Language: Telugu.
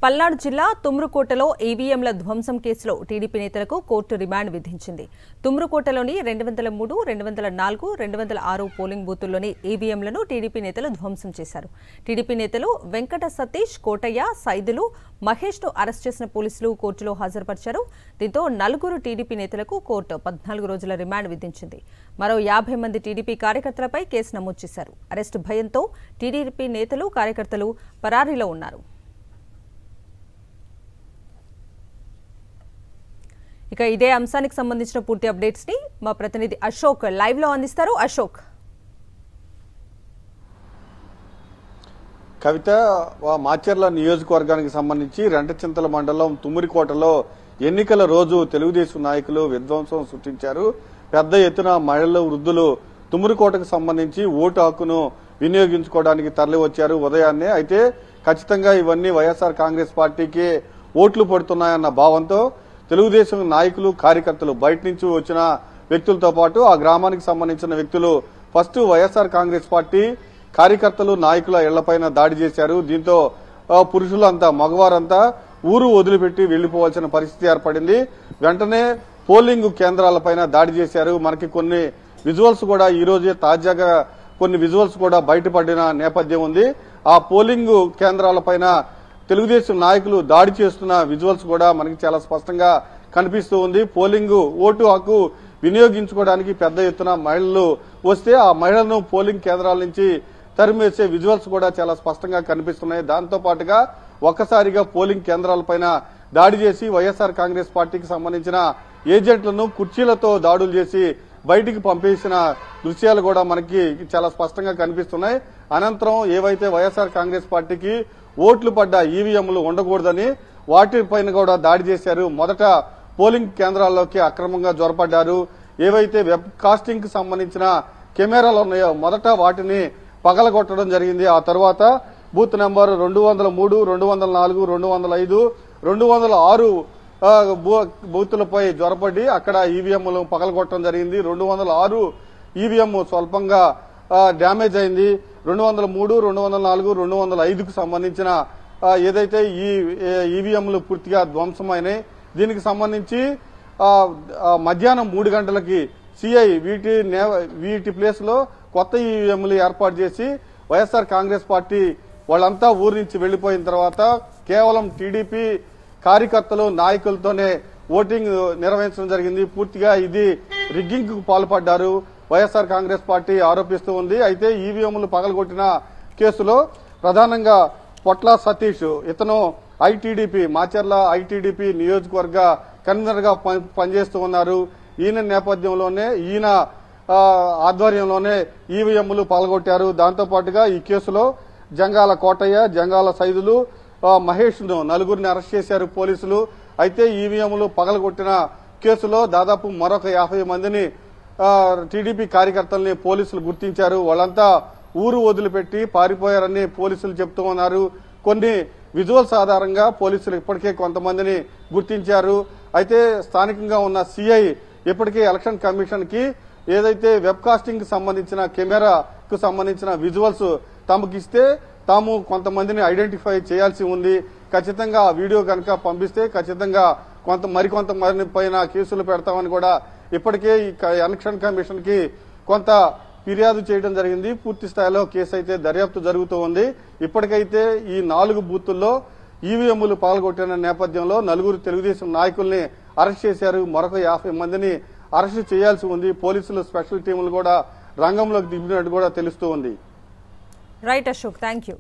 పల్నాడు జిల్లా తుమ్రుకోటలో ఈవీఎంల ధ్వంసం కేసులో టీడీపీ నేతలకు కోర్టు రిమాండ్ విధించింది. తుమ్రుకోటలోని 203, 204, 206 పోలింగ్ బూతుల్లోని ఈవీఎంలను టీడీపీ నేతలు ధ్వంసం చేశారు. టీడీపీ నేతలు వెంకట సతీష్, కోటయ్య, సైదులు, మహేష్ ను అరెస్ట్ చేసిన పోలీసులు కోర్టులో హాజరుపరిచారు. దీంతో 4 టీడీపీ నేతలకు కోర్టు 14 రోజుల రిమాండ్ విధించింది. మరో 50 మంది టీడీపీ కార్యకర్తలపై కేసు నమోదు చేశారు. అరెస్టు భయంతో టీడీపీ నేతలు, కార్యకర్తలు పరారీలో ఉన్నారు. ఇక ఇదే అంశానికి సంబంధించిన పూర్తి అప్డేట్స్ ని మా ప్రతినిధి అశోక్ లైవ్ లో అందిస్తారు. అశోక్, కవిత, మాచర్ల నియోజకవర్గానికి సంబంధించి రెంటచింతల మండలం తుమ్మిరికోటలో ఎన్నికల రోజు తెలుగుదేశం నాయకులు విధ్వంసం సృష్టించారు. పెద్ద ఎత్తున మహిళలు, వృద్ధులు తుమ్మిరికోటకు సంబంధించి ఓటు హక్కును వినియోగించుకోవడానికి తరలి వచ్చారు ఉదయాన్నే. అయితే ఖచ్చితంగా ఇవన్నీ వైఎస్ఆర్ కాంగ్రెస్ పార్టీకి ఓట్లు పడుతున్నాయన్న భావంతో తెలుగుదేశం నాయకులు, కార్యకర్తలు, బయట నుంచి వచ్చిన వ్యక్తులతో పాటు ఆ గ్రామానికి సంబంధించిన వ్యక్తులు ఫస్ట్ వైఎస్ఆర్ కాంగ్రెస్ పార్టీ కార్యకర్తలు, నాయకుల ఇళ్లపైన దాడి చేశారు. దీంతో పురుషులంతా, మగవారంతా ఊరు వదిలిపెట్టి వెళ్లిపోవాల్సిన పరిస్థితి ఏర్పడింది. వెంటనే పోలింగ్ కేంద్రాలపైన దాడి చేశారు. మనకి కొన్ని విజువల్స్ కూడా ఈ రోజే తాజాగా కొన్ని విజువల్స్ కూడా బయటపడిన నేపథ్యం ఉంది. ఆ పోలింగ్ కేంద్రాలపైన తెలుగుదేశం నాయకులు దాడి చేస్తున్న విజువల్స్ కూడా మనకి చాలా స్పష్టంగా కనిపిస్తూ ఉంది. పోలింగ్ ఓటు హక్కు వినియోగించుకోవడానికి పెద్ద ఎత్తున మహిళలు వస్తే ఆ మహిళలను పోలింగ్ కేంద్రాల నుంచి తరిమేసే విజువల్స్ కూడా చాలా స్పష్టంగా కనిపిస్తున్నాయి. దాంతో పాటుగా ఒక్కసారిగా పోలింగ్ కేంద్రాలపైన దాడి చేసి వైఎస్ఆర్ కాంగ్రెస్ పార్టీకి సంబంధించిన ఏజెంట్లను కుర్చీలతో దాడులు చేసి బయటికి పంపేసిన దృశ్యాలు కూడా మనకి చాలా స్పష్టంగా కనిపిస్తున్నాయి. అనంతరం ఏవైతే వైఎస్ఆర్ కాంగ్రెస్ పార్టీకి ఓట్లు పడ్డ ఈవీఎంలు ఉండకూడదని వాటిపైన కూడా దాడి చేశారు. మొదట పోలింగ్ కేంద్రాల్లోకి అక్రమంగా జొరపడ్డారు. ఏవైతే వెబ్ కాస్టింగ్ కి సంబంధించిన కెమెరాలు ఉన్నాయో మొదట వాటిని పగలగొట్టడం జరిగింది. ఆ తర్వాత బూత్ నెంబర్ 203, 204, 205, 206 బూతులపై జ్వరపడి అక్కడ ఈవీఎంలు పగలగొట్టడం జరిగింది. 206 ఈవీఎం స్వల్పంగా డ్యామేజ్ అయింది. 203, 204, 205కు సంబంధించిన ఏదైతే ఈ ఈవీఎంలు పూర్తిగా ధ్వంసమైనాయి. దీనికి సంబంధించి మధ్యాహ్నం 3 గంటలకి సిఐ వీటి ప్లేస్ లో కొత్త ఈవీఎంలు ఏర్పాటు చేసి వైఎస్ఆర్ కాంగ్రెస్ పార్టీ వాళ్ళంతా ఊరి నుంచి వెళ్లిపోయిన తర్వాత కేవలం టీడీపీ కార్యకర్తలు, నాయకులతోనే ఓటింగ్ నిర్వహించడం జరిగింది. పూర్తిగా ఇది రిగ్గింగ్ కు పాల్పడ్డారు వైఎస్ఆర్ కాంగ్రెస్ పార్టీ ఆరోపిస్తూ ఉంది. అయితే ఈవీఎంలు పగలగొట్టిన కేసులో ప్రధానంగా పొట్ల సతీష్, ఇతను ఐటీడీపీ మాచర్ల ఐటీడీపీ నియోజకవర్గ కన్వీనర్ గా పనిచేస్తూ ఉన్నారు. ఈయన నేపథ్యంలోనే, ఈయన ఆధ్వర్యంలోనే ఈవీఎంలు పగలగొట్టారు. దాంతో పాటుగా ఈ కేసులో జంగాల కోటయ్య, జంగాల సైదులు, మహేష్ ను 4గురిని అరెస్ట్ చేశారు పోలీసులు. అయితే ఈవీఎంలు పగలగొట్టిన కేసులో దాదాపు మరొక 50 మందిని టీడీపీ కార్యకర్తల్ని పోలీసులు గుర్తించారు. వాళ్ళంతా ఊరు వదిలిపెట్టి పారిపోయారని పోలీసులు చెప్తూ ఉన్నారు. కొన్ని విజువల్స్ ఆధారంగా పోలీసులు ఇప్పటికే కొంతమందిని గుర్తించారు. అయితే స్థానికంగా ఉన్న సిఐ ఇప్పటికే ఎలక్షన్ కమిషన్ కి ఏదైతే వెబ్ కాస్టింగ్ కి సంబంధించిన కెమెరాకు సంబంధించిన విజువల్స్ తమకిస్తే తాము కొంతమందిని ఐడెంటిఫై చేయాల్సి ఉంది. ఖచ్చితంగా ఆ వీడియో కనుక పంపిస్తే ఖచ్చితంగా మరికొంతమంది పైన కేసులు పెడతామని కూడా ఇప్పటికే ఈ ఎలక్షన్ కమిషన్ కి కొంత ఫిర్యాదు చేయడం జరిగింది. పూర్తి స్థాయిలో కేసు అయితే దర్యాప్తు జరుగుతూ ఉంది. ఇప్పటికైతే ఈ 4 బూతుల్లో ఈవీఎంలు పాల్గొట్టిన నేపథ్యంలో 4 తెలుగుదేశం నాయకుల్ని అరెస్ట్ చేశారు. మరొక 50 మందిని అరెస్టు చేయాల్సి ఉంది. పోలీసులు స్పెషల్ టీములు కూడా రంగంలోకి దిగినట్టు కూడా తెలుస్తూ ఉంది. Right Ashok, thank you.